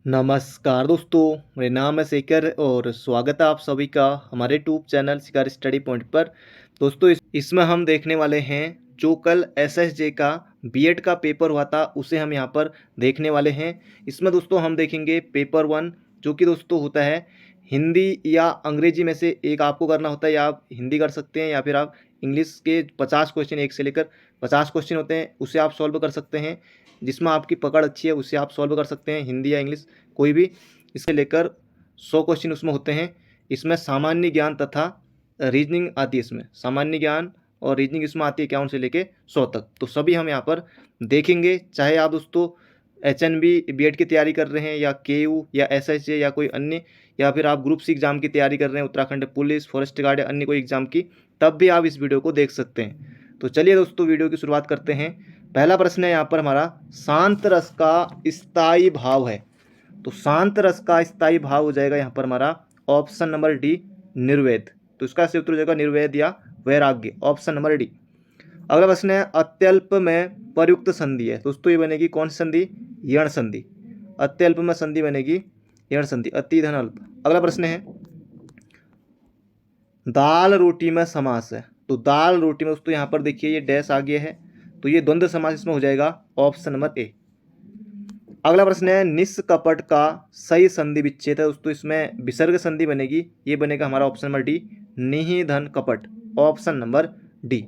नमस्कार दोस्तों, मेरा नाम है शेखर और स्वागत है आप सभी का हमारे यूट्यूब चैनल शिकार स्टडी पॉइंट पर। दोस्तों इसमें हम देखने वाले हैं जो कल एसएसजे का बीएड का पेपर हुआ था उसे हम यहाँ पर देखने वाले हैं। इसमें दोस्तों हम देखेंगे पेपर 1 जो कि दोस्तों होता है हिंदी या अंग्रेजी में से एक आपको करना होता है, या आप हिंदी कर सकते हैं या फिर आप इंग्लिश के 50 क्वेश्चन, एक से लेकर 50 क्वेश्चन होते हैं उसे आप सॉल्व कर सकते हैं। जिसमें आपकी पकड़ अच्छी है उसे आप सॉल्व कर सकते हैं, हिंदी या इंग्लिश कोई भी। इसे लेकर 100 क्वेश्चन उसमें होते हैं। इसमें सामान्य ज्ञान तथा रीजनिंग आती है। इसमें सामान्य ज्ञान और रीजनिंग इसमें आती है 51 से लेके 100 तक। तो सभी हम यहाँ पर देखेंगे, चाहे आप दोस्तों HNB बीएड की तैयारी कर रहे हैं या KU या SHJ या कोई अन्य, या फिर आप ग्रुप सी एग्जाम की तैयारी कर रहे हैं, उत्तराखंड पुलिस, फॉरेस्ट गार्ड या अन्य कोई एग्जाम की, तब भी आप इस वीडियो को देख सकते हैं। तो चलिए दोस्तों वीडियो की शुरुआत करते हैं। पहला प्रश्न है यहाँ पर हमारा, शांत रस का स्थायी भाव है। तो शांत रस का स्थायी भाव हो जाएगा यहाँ पर हमारा ऑप्शन नंबर डी, निर्वेद। तो इसका सही उत्तर हो जाएगा निर्वेद या वैराग्य, ऑप्शन नंबर डी। अगला प्रश्न है, अत्यल्प में प्रयुक्त संधि है। दोस्तों ये बनेगी कौन सी संधि? यण संधि। अत्यल्प में संधि बनेगी यण संधि, अति धन अल्प। अगला प्रश्न है, दाल रोटी में समास है। तो दाल रोटी में दोस्तों यहाँ पर देखिए ये डैश आ गया है, तो ये द्वंद्व समास इसमें हो जाएगा ऑप्शन नंबर ए। अगला प्रश्न है, निष्कपट का सही संधि विच्छेद है। दोस्तों इसमें विसर्ग संधि बनेगी, ये बनेगा हमारा ऑप्शन नंबर डी, निहिधन कपट, ऑप्शन नंबर डी।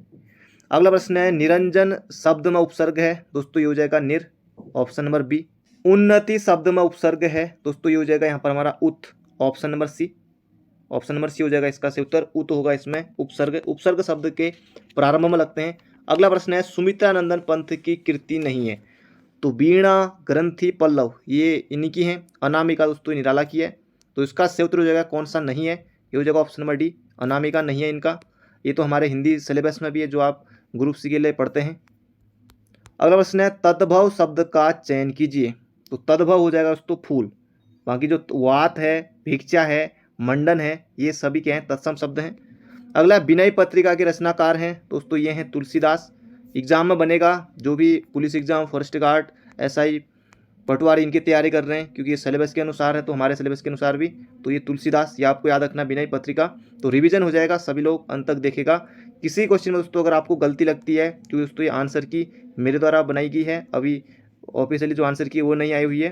अगला प्रश्न है, निरंजन शब्द में उपसर्ग है। दोस्तों ये हो जाएगा निर, ऑप्शन नंबर बी। उन्नति शब्द में उपसर्ग है। दोस्तों ये हो जाएगा यहाँ पर हमारा उत, option number C. Option number C हो जाएगा इसका सही उत्तर, उत होगा इसमें उपसर्ग। उपसर्ग शब्द के प्रारंभ में लगते हैं। अगला प्रश्न है, सुमित्रानंदन पंथ की कृति नहीं है। तो वीणा, ग्रंथि, पल्लव ये इन्हीं की हैं। अनामिका दोस्तों निराला की है। तो इसका सही उत्तर हो जाएगा कौन सा नहीं है, ये हो जाएगा ऑप्शन नंबर डी, अनामिका नहीं है इनका। ये तो हमारे हिंदी सिलेबस में भी है जो आप ग्रुप सी के लिए पढ़ते हैं। अगला प्रश्न है, तद्भव शब्द का चयन कीजिए। तो तद्भव हो जाएगा दोस्तों फूल। बाकी जो वात है, भिक्षा है, मंडन है, ये सभी क्या हैं? तत्सम शब्द हैं। अगला, विनय पत्रिका के रचनाकार हैं। दोस्तों ये हैं तुलसीदास। एग्जाम में बनेगा, जो भी police exam, forest guard, SI, पटवारी इनकी तैयारी कर रहे हैं, क्योंकि ये सिलेबस के अनुसार है, तो हमारे सिलेबस के अनुसार भी। तो ये तुलसीदास, ये आपको याद रखना, विनय पत्रिका। तो रिवीजन हो जाएगा, सभी लोग अंत तक देखेगा। किसी क्वेश्चन में दोस्तों अगर आपको गलती लगती है, क्योंकि दोस्तों ये आंसर की मेरे द्वारा बनाई गई है, अभी ऑफिशियली जो आंसर की वो नहीं आई हुई है,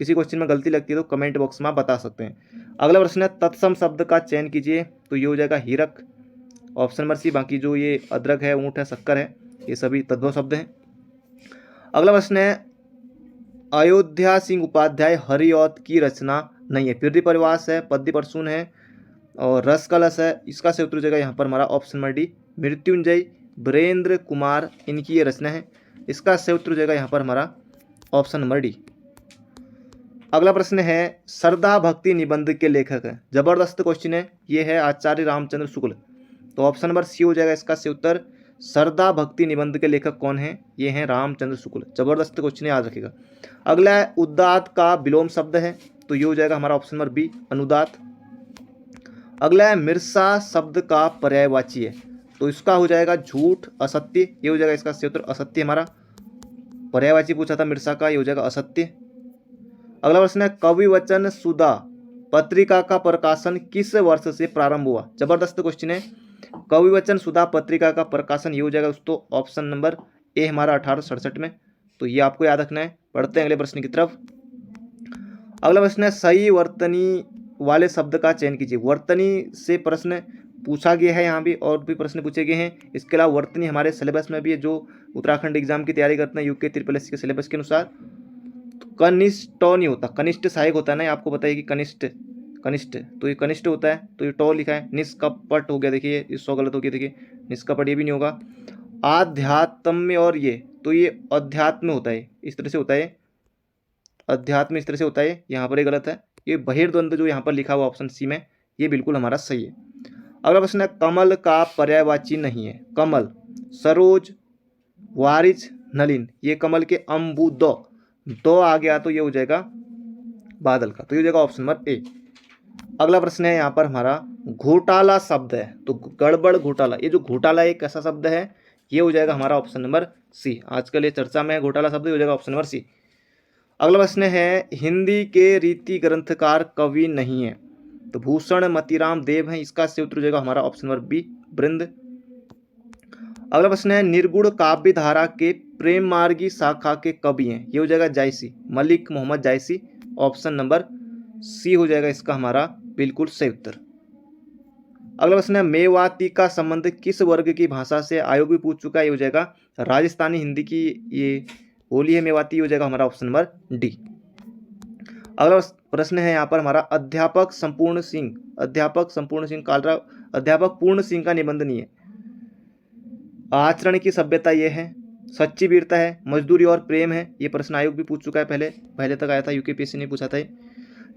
किसी क्वेश्चन में गलती लगती है तो कमेंट बॉक्स में आप बता सकते हैं। अगला प्रश्न है, तत्सम शब्द का चयन कीजिए। तो ये हो जाएगा हीरक, ऑप्शन नंबर सी। बाकी जो ये अदरक है, ऊँट है, शक्कर है, ये सभी तद्भव शब्द हैं। अगला प्रश्न है, अयोध्या सिंह उपाध्याय हरिऔध की रचना नहीं है। पृथ्वी परिवास है, पद्य प्रसून है और रस कलश है। इसका सही उत्तर हो जाएगा यहाँ पर हमारा option number D, Mrityunjay Virendra Kumar इनकी ये रचना है। इसका सही उत्तर हो जाएगा यहाँ पर हमारा ऑप्शन नंबर डी। अगला प्रश्न है, श्रद्धा भक्ति निबंध के लेखक है। जबरदस्त क्वेश्चन है, ये है आचार्य रामचंद्र शुक्ल। तो ऑप्शन नंबर सी हो जाएगा इसका सही उत्तर। श्रद्धा भक्ति निबंध के लेखक कौन है? ये हैं रामचंद्र शुक्ल। जबरदस्त क्वेश्चन याद रखिएगा। अगला है, उदात्त का विलोम शब्द है। तो ये हो जाएगा हमारा ऑप्शन नंबर बी, अनुदात। अगला है, मिर्सा शब्द का पर्यायवाची है। तो इसका हो जाएगा झूठ, असत्य। ये हो जाएगा इसका सही उत्तर, असत्य हमारा। पर्यायवाची पूछा था मिर्सा का, ये हो जाएगा असत्य। अगला प्रश्न है, कवि वचन सुधा पत्रिका का प्रकाशन किस वर्ष से प्रारंभ हुआ? जबरदस्त क्वेश्चन है। कवि वचन सुधा पत्रिका का प्रकाशन ये हो जाएगा दोस्तों ऑप्शन नंबर ए हमारा 1867 में। तो ये आपको याद रखना है। पढ़ते हैं अगले प्रश्न की तरफ। अगला प्रश्न है, सही वर्तनी वाले शब्द का चयन कीजिए। वर्तनी से प्रश्न पूछा गया है, यहाँ भी और भी प्रश्न पूछे गए हैं। इसके अलावा वर्तनी हमारे सिलेबस में भी है, जो उत्तराखंड एग्जाम की तैयारी करते हैं UK SSS के सिलेबस के अनुसार। तो कनिष्ठ नहीं होता, कनिष्ठ सहायक होता है ना, आपको बताइए कि कनिष्ठ, कनिष्ठ, तो ये कनिष्ठ होता है, तो ये टॉ लिखा है। निष्कपट हो गया, देखिए ये 100 गलत हो गया, देखिए निष्कपट ये भी नहीं होगा। आध्यात्म्य, और ये तो ये अध्यात्म होता है, इस तरह से होता है, अध्यात्म इस तरह से होता है, यहाँ पर ये गलत है। ये बहिर्द्वंद जो यहाँ पर लिखा हुआ ऑप्शन सी में, ये बिल्कुल हमारा सही है। अगला प्रश्न है, कमल का पर्यायवाची नहीं है। कमल, सरोज, वारिज, नलिन, ये कमल के अम्बु दो आ गया तो ये हो जाएगा बादल का, तो ये हो जाएगा ऑप्शन नंबर ए। अगला प्रश्न है यहाँ पर हमारा, घोटाला शब्द है। तो गड़बड़ घोटाला, ये जो घोटाला एक ऐसा शब्द है, ये हो जाएगा हमारा ऑप्शन नंबर सी। आजकल ये चर्चा में है घोटाला शब्द, ये हो जाएगा ऑप्शन नंबर सी। अगला प्रश्न है हिंदी के रीति ग्रंथकार कवि नहीं है, तो भूषण मतीराम देव हैं, इसका सही उत्तर हो जाएगा हमारा ऑप्शन नंबर बी बृंद। अगला प्रश्न है निर्गुण काव्य धारा के प्रेम मार्गी शाखा के कवि हैं, ये हो जाएगा जायसी, मलिक मोहम्मद जायसी, ऑप्शन नंबर सी हो जाएगा इसका हमारा बिल्कुल सही उत्तर। अगला प्रश्न है मेवाती का संबंध किस वर्ग की भाषा से, आयोग भी पूछ चुका है, ये हो जाएगा राजस्थानी हिंदी की ये बोली है मेवाती, हो जाएगा हमारा ऑप्शन नंबर डी। अगला प्रश्न है यहाँ पर हमारा अध्यापक संपूर्ण सिंह कालरा, अध्यापक पूर्ण सिंह का निबंध नहीं है। आचरण की सभ्यता ये है, सच्ची वीरता है, मजदूरी और प्रेम है, ये प्रश्न आयोग भी पूछ चुका है, पहले तक आया था, यूकेपीएससी ने पूछा था।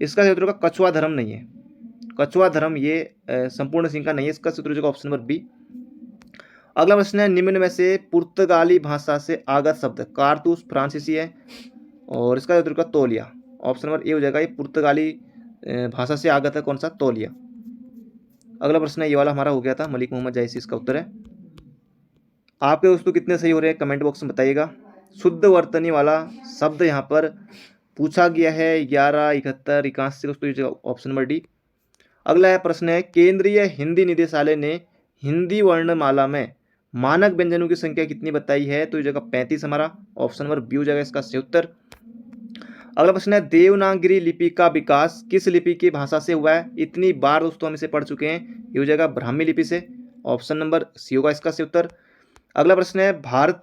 इसका सूत्र का कछुआ धर्म नहीं है, कछुआ धर्म ये संपूर्ण सिंह का नहीं है, इसका सूत्र का ऑप्शन नंबर बी। अगला प्रश्न है निम्न में से पुर्तगाली भाषा से आगत शब्द, कारतूस फ्रांसीसी है और इसका सूत्र का तौलिया, ऑप्शन नंबर ए हो जाएगा, ये पुर्तगाली भाषा से आगत है, कौन सा, तौलिया। अगला प्रश्न है ये वाला हमारा हो गया था, मलिक मोहम्मद जायसी इसका उत्तर है। आपके दोस्तों कितने सही हो रहे हैं कमेंट बॉक्स में बताइएगा। शुद्ध वर्तनी वाला शब्द यहाँ पर पूछा गया है 11, 71, 81 दोस्तों, ऑप्शन नंबर डी। अगला है प्रश्न है केंद्रीय हिंदी निदेशालय ने हिंदी वर्णमाला में मानक व्यंजनों की संख्या कितनी बताई है, तो ये जगह 35 हमारा, ऑप्शन नंबर बी हो जाएगा इसका सही उत्तर। अगला प्रश्न है देवनागरी लिपि का विकास किस लिपि की भाषा से हुआ है, इतनी बार दोस्तों हम इसे पढ़ चुके हैं, ये हो जाएगा ब्राह्मी लिपि से, ऑप्शन नंबर सी होगा इसका सही उत्तर। अगला प्रश्न है भारत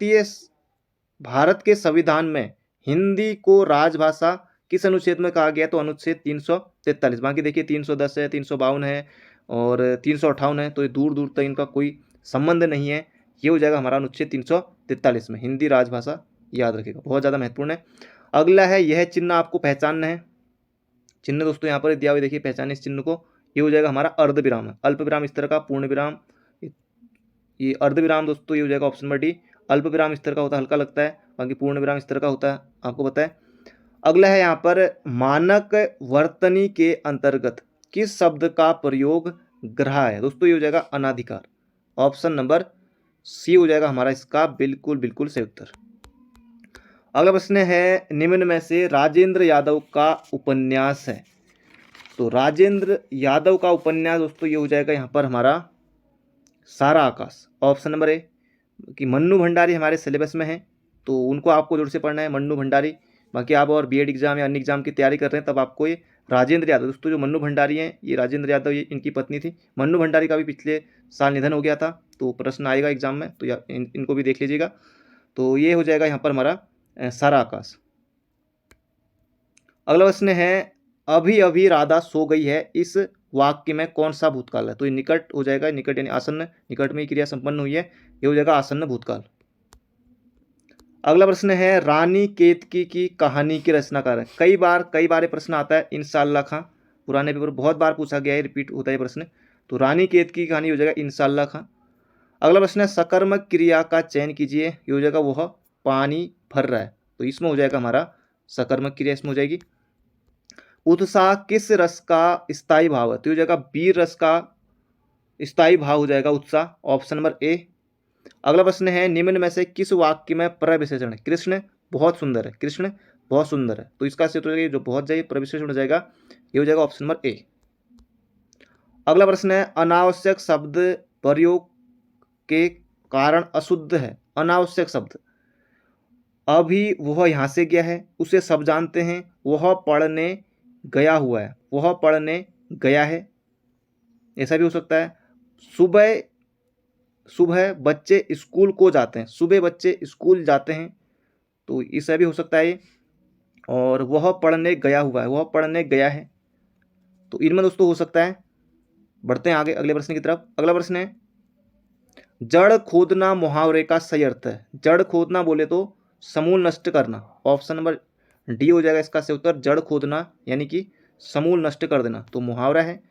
के संविधान में हिंदी को राजभाषा किस अनुच्छेद में कहा गया, तो अनुच्छेद 343, बाकी देखिए 310 है, 352 है और 358 है, तो ये दूर दूर तक इनका कोई संबंध नहीं है, ये हो जाएगा हमारा अनुच्छेद 343 में हिंदी राजभाषा, याद रखिएगा बहुत ज़्यादा महत्वपूर्ण है। अगला है यह चिन्ह आपको पहचानना है, चिन्ह दोस्तों यहाँ पर दिया हुआ देखिए, पहचाने इस चिन्ह को, ये हो जाएगा हमारा अर्ध विराम है, अल्प विराम इस तरह का, पूर्ण विराम, ये अर्ध विराम दोस्तों ये हो जाएगा ऑप्शन नंबर डी। अल्प विराम इस तरह का होता है, हल्का लगता है, बाकी पूर्ण विराम इस तरह का होता है, आपको पता है। अगला है यहाँ पर मानक वर्तनी के अंतर्गत किस शब्द का प्रयोग ग्रह है, दोस्तों ये हो जाएगा अनाधिकार, ऑप्शन नंबर सी हो जाएगा हमारा इसका बिल्कुल सही उत्तर। अगला प्रश्न है निम्न में से राजेंद्र यादव का उपन्यास है, तो राजेंद्र यादव का उपन्यास दोस्तों ये हो जाएगा यहाँ पर हमारा सारा आकाश, ऑप्शन नंबर ए, कि मन्नू भंडारी हमारे सिलेबस में है, तो उनको आपको जोर से पढ़ना है, मन्नू भंडारी। बाकी आप और बीएड एग्जाम या अन्य एग्जाम की तैयारी कर रहे हैं तब आपको ये राजेंद्र यादव, दोस्तों जो मन्नू भंडारी हैं ये राजेंद्र यादव, ये इनकी पत्नी थी, मन्नू भंडारी का भी पिछले साल निधन हो गया था, तो प्रश्न आएगा एग्जाम में, तो इनको भी देख लीजिएगा। तो ये हो जाएगा यहाँ पर हमारा सारा आकाश। अगला प्रश्न है अभी अभी राधा सो गई है, इस वाक्य में कौन सा भूतकाल है, तो ये निकट हो जाएगा, निकट यानी आसन्न, निकट में ही क्रिया संपन्न हुई है, ये हो जाएगा आसन्न भूतकाल। अगला प्रश्न है रानी केतकी की कहानी के रचनाकार है, कई बार प्रश्न आता है, इंशाअल्लाह खां, पुराने पेपर बहुत बार पूछा गया है, रिपीट होता है प्रश्न, तो रानी केतकी की कहानी हो जाएगा इंशाअल्लाह खां। अगला प्रश्न है सकर्मक क्रिया का चयन कीजिए, ये हो जाएगा वह पानी भर रहा है, तो इसमें हो जाएगा हमारा सकर्मक क्रिया, इसमें हो जाएगी। उत्साह किस रस का स्थायी भाव है, तो हो जाएगा वीर रस का स्थायी भाव हो जाएगा उत्साह, ऑप्शन नंबर ए। अगला प्रश्न है निम्न में से किस वाक्य में प्रविशेषण है, कृष्ण बहुत सुंदर है, कृष्ण बहुत सुंदर है, तो इसका सूत्र है जो बहुत जाइए प्रविशेषण हो जाएगा, ये हो जाएगा ऑप्शन नंबर ए। अगला प्रश्न है अनावश्यक शब्द प्रयोग के कारण अशुद्ध है, अनावश्यक शब्द, अभी वह यहाँ से गया है, उसे सब जानते हैं, वह पढ़ने गया हुआ है, वह पढ़ने गया है, ऐसा भी हो सकता है। सुबह बच्चे स्कूल को जाते हैं, सुबह बच्चे स्कूल जाते हैं, तो ऐसा भी हो सकता है ये। और वह पढ़ने गया हुआ है, वह पढ़ने गया है, तो इनमें दोस्तों हो सकता है। बढ़ते हैं आगे अगले प्रश्न की तरफ। अगला प्रश्न है जड़ खोदना मुहावरे का सही अर्थ है, जड़ खोदना बोले तो समूल नष्ट करना, ऑप्शन नंबर डी हो जाएगा इसका सही उत्तर, जड़ खोदना यानी कि समूल नष्ट कर देना, तो मुहावरा है।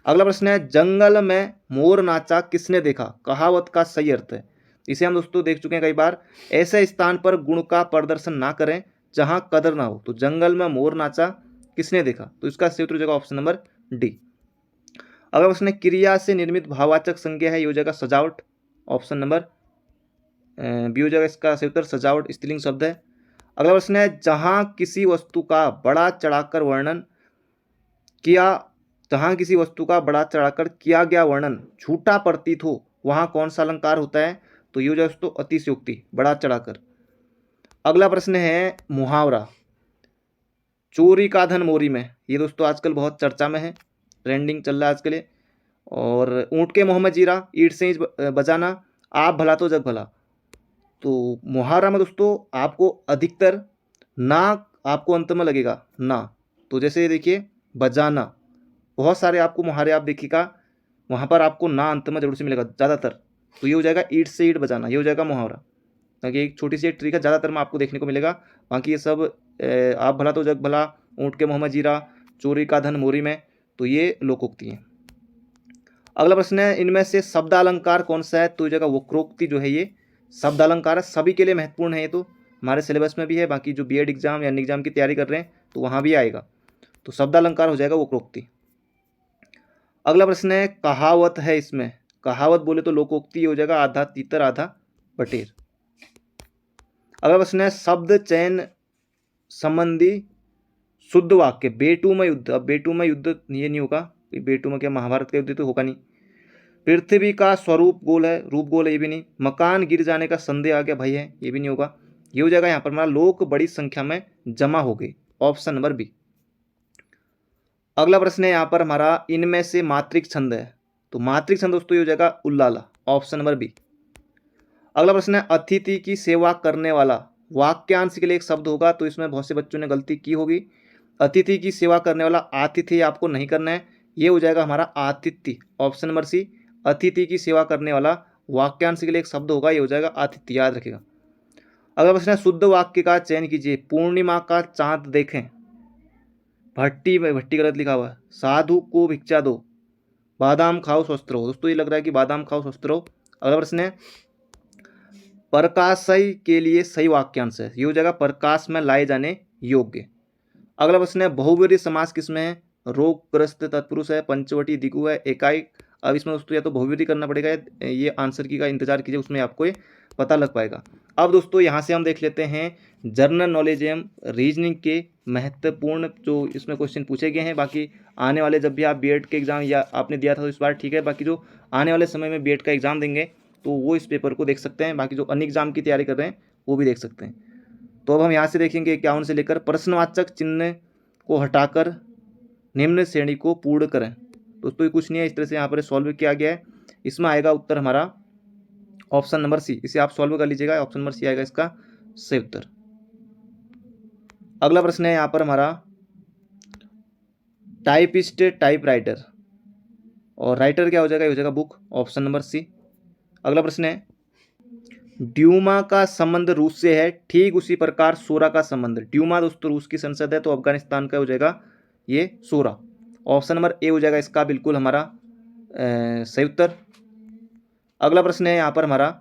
अगला प्रश्न है जंगल में मोर नाचा किसने देखा, कहावत का सही अर्थ है, इसे हम दोस्तों देख चुके हैं कई बार, ऐसे स्थान पर गुण का प्रदर्शन ना करें जहां कदर ना हो, तो जंगल में मोर नाचा किसने देखा, तो इसका सही उत्तर हो जाएगा ऑप्शन नंबर डी। अगला प्रश्न है क्रिया से निर्मित भाववाचक संज्ञा है, ये हो जाएगा सजावट, ऑप्शन नंबर बी हो जाएगा इसका सही उत्तर, सजावट स्त्रीलिंग शब्द है। अगला प्रश्न है, जहां किसी वस्तु का बढ़ा चढ़ाकर वर्णन किया जहां किसी वस्तु का बढ़ा चढ़ाकर किया गया वर्णन झूठा प्रतीत हो वहां कौन सा अलंकार होता है? तो ये हो जाए दोस्तों अतिशयोक्ति, बढ़ा चढ़ाकर। अगला प्रश्न है मुहावरा, चोरी का धन मोरी में। ये दोस्तों आजकल बहुत चर्चा में है, ट्रेंडिंग चल रहा है आजकल ये। और ऊँट के मुंह में जीरा, ईंट से ईंट बजाना, आप भला तो जग भला। तो मुहावरा में दोस्तों आपको अधिकतर ना आपको अंत में लगेगा ना। तो जैसे देखिए बजाना, बहुत सारे आपको मुहावरे आप देखिएगा वहाँ पर आपको ना अंत में जरूर से मिलेगा ज़्यादातर। तो ये हो जाएगा ईंट से ईंट बजाना, ये हो जाएगा मुहावरा। ताकि एक छोटी सी एक ट्रिक है, ज़्यादातर में आपको देखने को मिलेगा। बाकी ये सब आप भला तो जग भला, ऊँट के मुँह में जीरा, चोरी का धन मोरी में, तो ये लोकोक्ति है। अगला प्रश्न है, इनमें से शब्द अलंकार कौन सा है? तो ये जगह वक्रोक्ति जो है ये शब्द अलंकार है, सभी के लिए महत्वपूर्ण है। ये तो हमारे सिलेबस में भी है, बाकी जो बीएड एग्जाम या अन्य एग्जाम की तैयारी कर रहे हैं तो वहाँ भी आएगा। तो शब्द अलंकार हो जाएगा वक्रोक्ति। अगला प्रश्न है, कहावत है इसमें। कहावत बोले तो लोकोक्ति हो जाएगा, आधा तीतर आधा बटेर। अगला प्रश्न है, शब्द चयन संबंधी शुद्ध वाक्य। बेटू में युद्ध, अब बेटू में युद्ध ये नहीं होगा, बेटू में क्या महाभारत का युद्ध तो होगा नहीं। पृथ्वी का स्वरूप गोल है, रूप गोल है, ये भी नहीं। मकान गिर जाने का संदेह आ गया भय है, ये भी नहीं होगा। ये हो जाएगा यहाँ पर हमारा लोग बड़ी संख्या में जमा हो गए, ऑप्शन नंबर बी। अगला प्रश्न है यहाँ पर हमारा, इनमें से मात्रिक छंद है। तो मात्रिक छंद दोस्तों ये हो जाएगा उल्लाला, ऑप्शन नंबर बी। अगला प्रश्न है, अतिथि की सेवा करने वाला। वाक्यांश के लिए एक शब्द होगा, तो इसमें बहुत से बच्चों ने गलती की होगी। अतिथि की सेवा करने वाला, आतिथ्य आपको नहीं करना है, ये हो जाएगा हमारा आतिथ्य, ऑप्शन नंबर सी। अतिथि की सेवा करने वाला वाक्यांश के लिए एक शब्द होगा, ये हो जाएगा आतिथ्य, याद रखिएगा। अगला प्रश्न है, शुद्ध वाक्य का चयन कीजिए। पूर्णिमा का चांद देखें, भट्टी में भट्टी गलत लिखा हुआ है। साधु को भिक्षा दो, बादाम खाओ स्वस्थ रहो। दोस्तों ये लग रहा है कि बादाम खाओ स्वस्थ रहो। अगला प्रश्न है, प्रकाशय के लिए सही वाक्यांश है, ये हो जाएगा प्रकाश में लाए जाने योग्य। अगला प्रश्न है, बहुव्रीहि समास किसमें है? रोगग्रस्त तत्पुरुष है, पंचवटी दिगु है, एकाई। अब इसमें दोस्तों या तो बहुव्रीहि करना पड़ेगा, ये आंसर की का इंतजार कीजिए, उसमें आपको ये पता लग पाएगा। अब दोस्तों यहाँ से हम देख लेते हैं जनरल नॉलेज एवं रीजनिंग के महत्वपूर्ण जो इसमें क्वेश्चन पूछे गए हैं। बाकी आने वाले जब भी आप बीएड के एग्ज़ाम या आपने दिया था तो इस बार ठीक है, बाकी जो आने वाले समय में बीएड का एग्ज़ाम देंगे तो वो इस पेपर को देख सकते हैं। बाकी जो अन्य एग्ज़ाम की तैयारी कर रहे हैं वो भी देख सकते हैं। तो अब हम यहाँ से देखेंगे 51 से लेकर प्रश्नवाचक चिन्ह को हटाकर निम्न श्रेणी को पूर्ण करें। दोस्तों ये कुछ नहीं है, इस तरह से यहाँ पर सॉल्व किया गया है। इसमें आएगा उत्तर हमारा ऑप्शन नंबर सी, इसे आप सॉल्व कर लीजिएगा, ऑप्शन नंबर सी आएगा इसका सही उत्तर। अगला प्रश्न है यहाँ पर हमारा, टाइपिस्ट टाइप राइटर, और राइटर क्या हो जाएगा? ये हो जाएगा बुक, ऑप्शन नंबर सी। अगला प्रश्न है, ड्यूमा का संबंध रूस से है, ठीक उसी प्रकार सोरा का संबंध। ड्यूमा दोस्तों रूस की संसद है, तो अफगानिस्तान का हो जाएगा ये सोरा, ऑप्शन नंबर ए हो जाएगा इसका बिल्कुल हमारा सही उत्तर। अगला प्रश्न है यहाँ पर हमारा,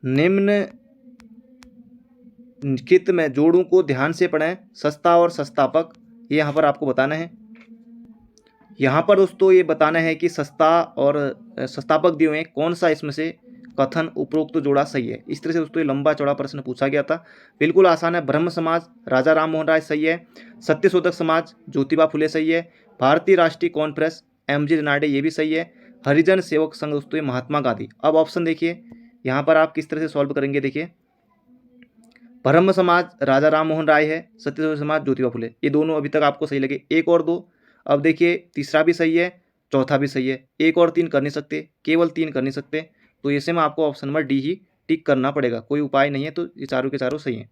निम्नलिखित में जोड़ों को ध्यान से पढ़ें, सस्ता और सस्तापक, ये यहाँ पर आपको बताना है। यहाँ पर दोस्तों ये बताना है कि सस्ता और सस्तापक दिए हुए हैं, कौन सा इसमें से कथन उपरोक्त तो जोड़ा सही है। इस तरह से दोस्तों ये लंबा चौड़ा प्रश्न पूछा गया था, बिल्कुल आसान है। ब्रह्म समाज राजा राम मोहन राय सही है, सत्यशोधक समाज ज्योतिबा फुले सही है, भारतीय राष्ट्रीय कॉन्फ्रेंस एमजी रेनाल्डे ये भी सही है, हरिजन सेवक संघ दोस्तों ये महात्मा गांधी। अब ऑप्शन देखिए यहाँ पर आप किस तरह से सॉल्व करेंगे। देखिए ब्रह्म समाज राजा राम मोहन राय है, सत्यशोधक समाज ज्योतिबा फुले, ये दोनों अभी तक आपको सही लगे, एक और दो। अब देखिए तीसरा भी सही है, चौथा भी सही है, एक और तीन कर नहीं सकते, केवल तीन कर नहीं सकते, तो ऐसे में आपको ऑप्शन नंबर डी ही टिक करना पड़ेगा, कोई उपाय नहीं है। तो ये चारों के चारों सही हैं।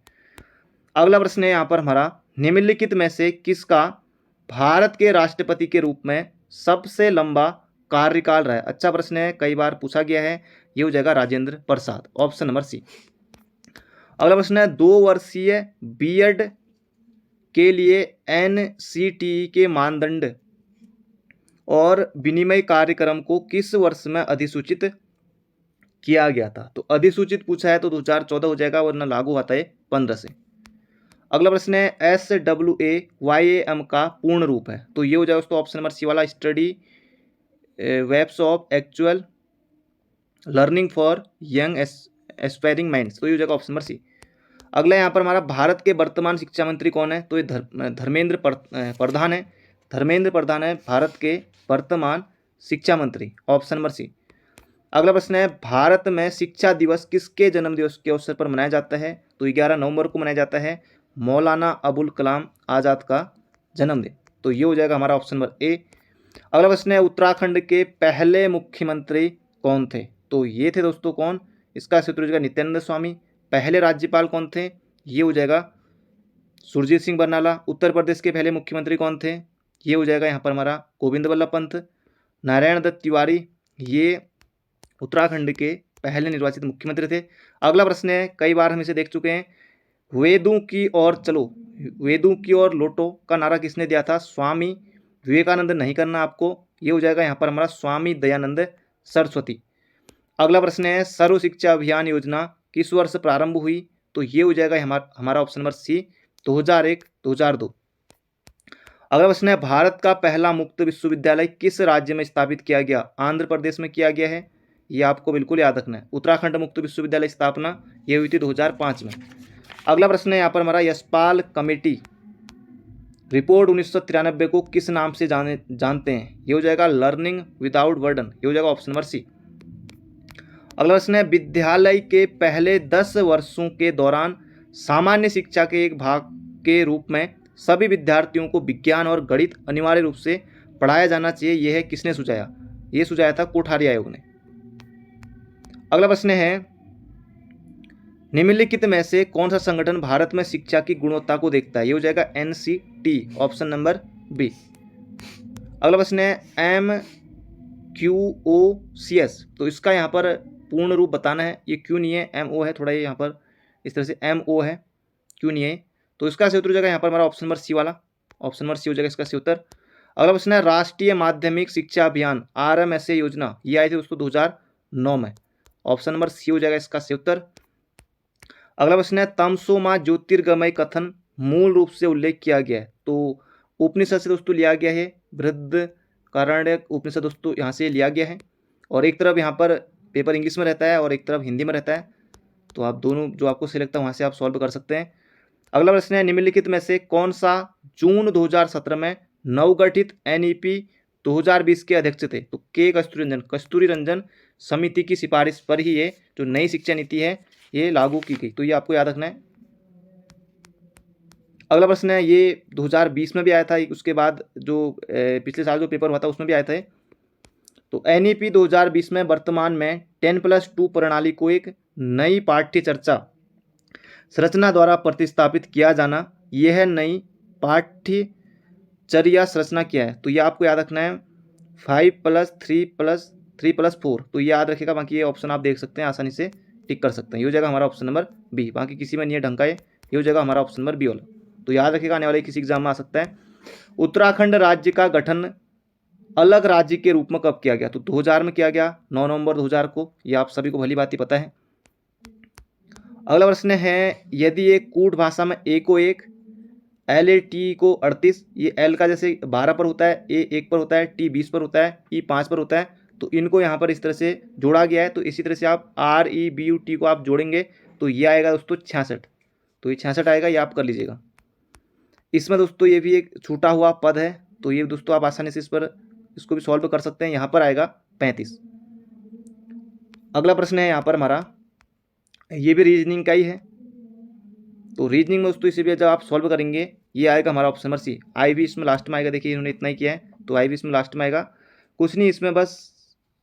अगला प्रश्न है यहाँ पर हमारा, निम्नलिखित में से किसका भारत के राष्ट्रपति के रूप में सबसे लंबा कार्यकाल रहा है? अच्छा प्रश्न है, कई बार पूछा गया है, ये हो जाएगा राजेंद्र प्रसाद, ऑप्शन नंबर सी। अगला प्रश्न है, 2 वर्षीय बीएड के लिए एनसीटीई के मानदंड और विनिमय कार्यक्रम को किस वर्ष में अधिसूचित किया गया था? तो अधिसूचित पूछा है तो 2014 हो जाएगा, वरना लागू आता है 15 से। अगला प्रश्न है, SWAYAM का पूर्ण रूप है, तो ये हो जाएगा दोस्तों ऑप्शन नंबर सी वाला, study webs of actual learning for young aspiring minds, तो ये हो जाएगा ऑप्शन नंबर सी। अगला यहाँ पर हमारा भारत के वर्तमान शिक्षा मंत्री कौन है, तो ये धर्मेंद्र प्रधान है। धर्मेंद्र प्रधान है भारत के वर्तमान शिक्षा मंत्री, ऑप्शन नंबर सी। अगला प्रश्न है भारत में शिक्षा दिवस किसके जन्म दिवस के अवसर पर मनाया जाता है, तो 11 नवंबर को मनाया जाता है, मौलाना अबुल कलाम आज़ाद का जन्मदिन, तो ये हो जाएगा हमारा ऑप्शन नंबर ए। अगला प्रश्न है उत्तराखंड के पहले मुख्यमंत्री कौन थे, तो ये थे दोस्तों कौन, इसका सूत्र हो जाएगा नित्यानंद स्वामी। पहले राज्यपाल कौन थे, ये हो जाएगा सुरजीत सिंह बरनाला। उत्तर प्रदेश के पहले मुख्यमंत्री कौन थे, ये हो जाएगा यहाँ पर हमारा गोविंद वल्लभ पंत। नारायण दत्त तिवारी, ये उत्तराखंड के पहले निर्वाचित मुख्यमंत्री थे। अगला प्रश्न है, कई बार हम इसे देख चुके हैं, वेदों की ओर चलो, वेदों की ओर लौटो का नारा किसने दिया था, स्वामी विवेकानंद नहीं करना आपको, ये हो जाएगा यहाँ पर हमारा स्वामी दयानंद सरस्वती। अगला प्रश्न है सर्व शिक्षा अभियान योजना किस वर्ष प्रारंभ हुई, तो ये हो जाएगा हमारा ऑप्शन नंबर सी 2001-2002। अगला प्रश्न है भारत का पहला मुक्त विश्वविद्यालय किस राज्य में स्थापित किया गया, आंध्र प्रदेश में किया गया है, ये आपको बिल्कुल याद रखना है। उत्तराखंड मुक्त विश्वविद्यालय स्थापना ये हुई थी 2005 में। अगला प्रश्न है यहाँ पर हमारा यशपाल कमेटी रिपोर्ट 1993 को किस नाम से जानते हैं, ये हो जाएगा लर्निंग विदाउट बर्डन, ये हो जाएगा ऑप्शन नंबर सी। अगला प्रश्न है विद्यालय के पहले 10 वर्षों के दौरान सामान्य शिक्षा के एक भाग के रूप में सभी विद्यार्थियों को विज्ञान और गणित अनिवार्य रूप से पढ़ाया जाना चाहिए, यह है किसने सुझाया, ये सुझाया था कोठारी आयोग ने। अगला प्रश्न है निम्नलिखित में से कौन सा संगठन भारत में शिक्षा की गुणवत्ता को देखता है, ये हो जाएगा NCT, ऑप्शन नंबर बी। अगला प्रश्न है MQOCS, तो इसका यहाँ पर पूर्ण रूप बताना है, ये क्यों नहीं है, MO है, थोड़ा ये यहाँ पर इस तरह से MO है, क्यों नहीं है, तो इसका सही उत्तर हो जाएगा यहाँ पर हमारा ऑप्शन नंबर सी वाला, ऑप्शन नंबर सी हो जाएगा इसका सही उत्तर। अगला प्रश्न है राष्ट्रीय माध्यमिक शिक्षा अभियान RMSA योजना, ये आई थी दोस्तों 2009 में, ऑप्शन नंबर सी हो जाएगा इसका सही उत्तर। अगला प्रश्न है तमसोमा ज्योतिर्गमय कथन मूल रूप से उल्लेख किया गया है, तो उपनिषद से दोस्तों लिया गया है, बृहदारण्यक उपनिषद दोस्तों यहाँ से लिया गया है, और एक तरफ यहाँ पर पेपर इंग्लिश में रहता है और एक तरफ हिंदी में रहता है, तो आप दोनों जो आपको सही लगता है वहाँ से आप सॉल्व कर सकते हैं। अगला प्रश्न है निम्नलिखित में से कौन सा जून 2017 में नवगठित NEP 2020 के अध्यक्ष थे, तो के कस्तूरी रंजन समिति की सिफारिश पर ही ये जो नई शिक्षा नीति है ये लागू की गई, तो ये आपको याद रखना है। अगला प्रश्न है ये 2020 में भी आया था, उसके बाद जो पिछले साल जो पेपर हुआ था उसमें भी आया था, तो NEP 2020 में वर्तमान में 10+2 प्रणाली को एक नई पाठ्य चर्चा संरचना द्वारा प्रतिस्थापित किया जाना, यह नई पाठ्यचर्या संरचना क्या है, तो ये आपको याद रखना है 5+3+3+4, तो ये याद रखेगा, बाकी ये ऑप्शन आप देख सकते हैं आसानी से टिक कर सकते हैं, ये हो जाएगा हमारा ऑप्शन नंबर बी, बाकी किसी में नहीं है ढंग का, ये हो जाएगा हमारा ऑप्शन नंबर बी वाला, तो याद रखेगा आने वाले किसी एग्जाम में आ सकता है। उत्तराखंड राज्य का गठन अलग राज्य के रूप में कब किया गया, तो 2000 में किया गया, 9 नवंबर 2000 को, ये आप सभी को भली बात ही पता है। अगला प्रश्न है यदि एक कूट भाषा में A को 1, LAT को 38, ये L का जैसे 12 पर होता है, A 1 पर होता है, T 20 पर होता है, E 5 पर होता है, तो इनको यहाँ पर इस तरह से जोड़ा गया है, तो इसी तरह से आप REBUT को आप जोड़ेंगे तो ये आएगा दोस्तों 66, तो ये 66 आएगा, ये आप कर लीजिएगा। इसमें दोस्तों ये भी एक छूटा हुआ पद है, तो ये दोस्तों आप आसानी से इसको भी सॉल्व कर सकते हैं, यहाँ पर आएगा 35। अगला प्रश्न है यहाँ पर हमारा, ये भी रीजनिंग का ही है, तो रीजनिंग में दोस्तों इसे भी जब आप सॉल्व करेंगे ये आएगा हमारा ऑप्शन नंबर सी। आई भी इसमें लास्ट में आएगा, देखिए इन्होंने इतना ही किया है, तो आई भी इसमें लास्ट में आएगा, कुछ नहीं इसमें बस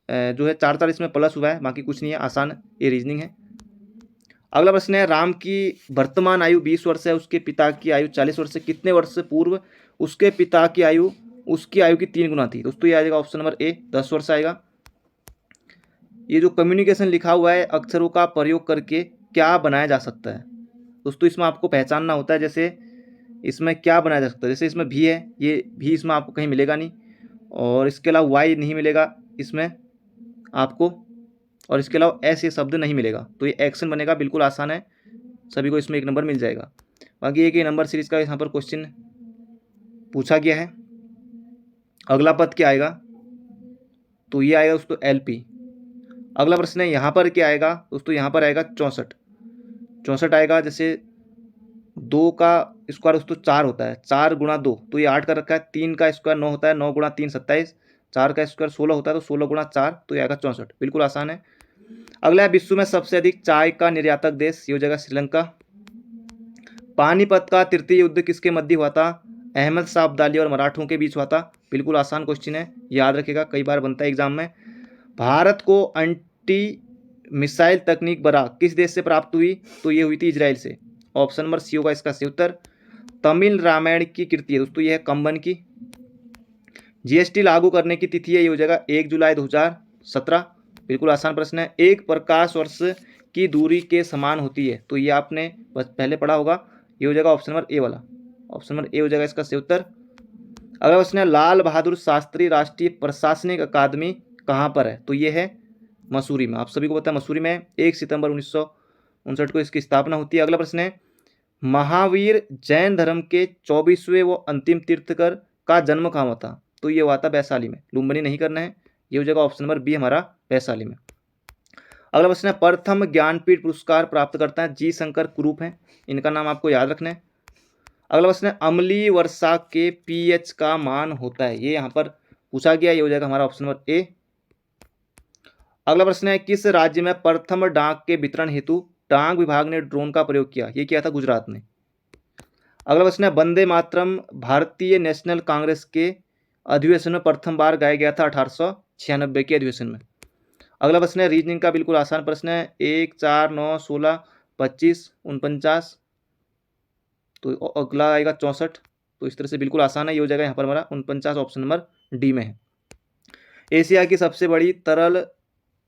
जो है 4 इसमें प्लस हुआ है, बाकी कुछ नहीं है, आसान ये रीजनिंग है। अगला प्रश्न है राम की वर्तमान आयु 20 वर्ष है, उसके पिता की आयु 40 वर्ष है, कितने वर्ष से पूर्व उसके पिता की आयु उसकी आयु की 3 गुना थी, दोस्तों ये आ जाएगा ऑप्शन नंबर ए 10 वर्ष आएगा। ये जो कम्युनिकेशन लिखा हुआ है अक्षरों का प्रयोग करके क्या बनाया जा सकता है, दोस्तों इसमें आपको पहचानना होता है, जैसे इसमें क्या बनाया जा सकता है, जैसे इसमें भी है, ये भी इसमें आपको कहीं मिलेगा नहीं, और इसके अलावा वाई नहीं मिलेगा इसमें आपको, और इसके अलावा ऐसे शब्द नहीं मिलेगा, तो ये एक्शन बनेगा, बिल्कुल आसान है, सभी को इसमें 1 नंबर मिल जाएगा। बाकी एक ही नंबर सीरीज का यहाँ पर क्वेश्चन पूछा गया है। अगला पद क्या आएगा, तो ये आएगा दोस्तों LP। अगला प्रश्न है यहाँ पर क्या आएगा दोस्तों, यहाँ पर आएगा 64, 64 आएगा। जैसे 2 का स्क्वायर दोस्तों 4 होता है, 4 गुणा 2 तो ये 8 का रखा है, 3 का स्क्वायर 9 होता है, 9 गुणा 3 27, 4 का स्क्वायर 16 होता है, तो 16 गुणा 4 तो ये आएगा 64, बिल्कुल आसान है। अगला है विश्व में सबसे अधिक चाय का निर्यातक देश, ये हो जाएगा श्रीलंका। पानीपत का तृतीय युद्ध किसके मध्य हुआ था, अहमद शाह अब्दाली और मराठों के बीच हुआ था, बिल्कुल आसान क्वेश्चन है, याद रखेगा, कई बार बनता है एग्जाम में। भारत को एंटी मिसाइल तकनीक बराक किस देश से प्राप्त हुई, तो ये हुई थी इजराइल से, ऑप्शन नंबर सी होगा इसका सही उत्तर। तमिल रामायण की कृति है दोस्तों, ये है कंबन की। जीएसटी लागू करने की तिथि है, ये हो जाएगा 1 जुलाई 2017, बिल्कुल आसान प्रश्न है। एक प्रकाश वर्ष की दूरी के समान होती है, तो ये आपने बस पहले पढ़ा होगा, ये हो जाएगा ऑप्शन नंबर ए वाला, ऑप्शन नंबर ए हो जाएगा इसका सही उत्तर। अगला प्रश्न है लाल बहादुर शास्त्री राष्ट्रीय प्रशासनिक अकादमी कहाँ पर है, तो ये है मसूरी में, आप सभी को पता है मसूरी में 1 सितंबर 1959 को इसकी स्थापना होती है। अगला प्रश्न है महावीर जैन धर्म के 24वें व अंतिम तीर्थकर का जन्म कहाँ हुआ था, तो ये हुआ था वैशाली में, लुम्बिनी नहीं करना है, ये हो जाएगा ऑप्शन नंबर बी हमारा वैशाली में। अगला प्रश्न है प्रथम ज्ञानपीठ पुरस्कार प्राप्त करता है जी शंकर कुरूप हैं, इनका नाम आपको याद रखना है। अगला प्रश्न है अम्लीय वर्षा के पीएच का मान होता है, ये यहाँ पर पूछा गया, ये हो जाएगा हमारा ऑप्शन नंबर ए। अगला प्रश्न है किस राज्य में प्रथम डाक के वितरण हेतु डाक विभाग ने ड्रोन का प्रयोग किया, ये किया था गुजरात में। अगला प्रश्न है वंदे मातरम भारतीय नेशनल कांग्रेस के अधिवेशन में प्रथम बार गाया गया था 1896 के अधिवेशन में। अगला प्रश्न है रीजनिंग का, बिल्कुल आसान प्रश्न है, 1 4 9 16 25 49, तो अगला आएगा 64, तो इस तरह से बिल्कुल आसान है, ये हो जाएगा यहाँ पर हमारा 49, ऑप्शन नंबर डी में है। एशिया की सबसे बड़ी तरल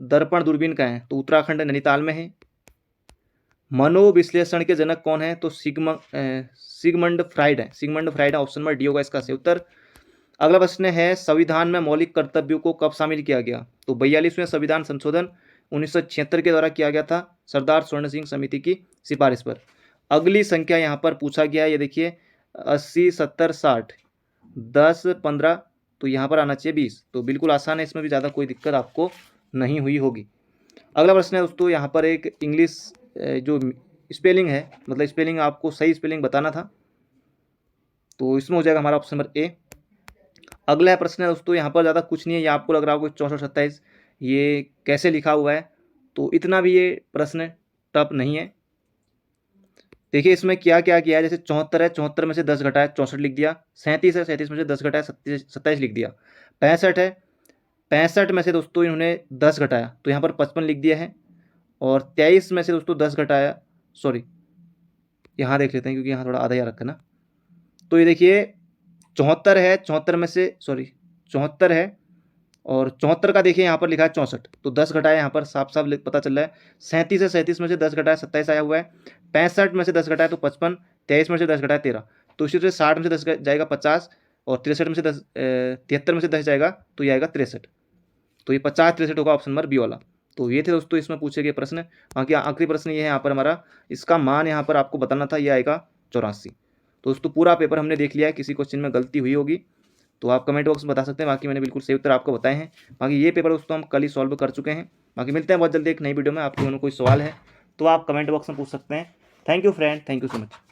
दर्पण दूरबीन का है, तो उत्तराखंड नैनीताल में है। मनोविश्लेषण के जनक कौन है, तो सिगमंड फ्राइड है, सिगमंड फ्राइड है, ऑप्शन नंबर डी होगा इसका सही उत्तर। अगला प्रश्न है संविधान में मौलिक कर्तव्यों को कब शामिल किया गया, तो 42वें संविधान संशोधन 1976 के द्वारा किया गया था सरदार स्वर्ण सिंह समिति की सिफारिश पर। अगली संख्या यहाँ पर पूछा गया है, ये देखिए 80 70 60 10 15, तो यहाँ पर आना चाहिए 20, तो बिल्कुल आसान है, इसमें भी ज़्यादा कोई दिक्कत आपको नहीं हुई होगी। अगला प्रश्न है दोस्तों, यहाँ पर एक इंग्लिश जो स्पेलिंग है, मतलब स्पेलिंग आपको सही स्पेलिंग बताना था, तो इसमें हो जाएगा हमारा ऑप्शन नंबर ए। अगला प्रश्न है दोस्तों, यहाँ पर ज़्यादा कुछ नहीं है, ये आपको लग रहा होगा 64 27 ये कैसे लिखा हुआ है, तो इतना भी ये प्रश्न टफ नहीं है। देखिए इसमें क्या क्या किया है, जैसे 74 है, 74 में से 10 घटाया 64 लिख दिया, 37 है, 37 में से 10 घटाया 27 लिख दिया, 65 है, 65 में से दोस्तों इन्होंने 10 घटाया तो यहाँ पर 55 लिख दिया है, और 23 में से दोस्तों 10 घटाया, सॉरी यहाँ देख लेते हैं क्योंकि यहाँ थोड़ा आधा यहाँ रखा ना, तो ये देखिए 74 है, 74 में से सॉरी 74 है, और 74 का देखिए यहाँ पर लिखा है 64, तो 10 घटाया, यहाँ पर साफ साफ पता चल रहा है। 37 है, 37 में से 10 घटाया 27 आया हुआ है, 65 में से 10 घटाया तो 55, 23 में से 10 घटाया 13, तो इसी तरह 60 में से 10 जाएगा 50, और 63 में से 10 73 में से 10 जाएगा तो ये आएगा 63, तो ये 50 63 होगा ऑप्शन नंबर बी वाला। तो ये थे दोस्तों इसमें पूछे गए प्रश्न। बाकी आखिरी प्रश्न ये है यहाँ पर हमारा, इसका मान यहाँ पर आपको बताना था, ये आएगा 84। तो दोस्तों पूरा पेपर हमने देख लिया है, किसी क्वेश्चन में गलती हुई होगी तो आप कमेंट बॉक्स में बता सकते हैं, बाकी मैंने बिल्कुल सही उत्तर आपको बताए हैं। बाकी ये पेपर दोस्तों हम कल ही सॉल्व कर चुके हैं। बाकी मिलते हैं बहुत जल्दी एक नई वीडियो में। आपके मन में कोई सवाल है तो आप कमेंट बॉक्स में पूछ सकते हैं। Thank you friend, thank you so much.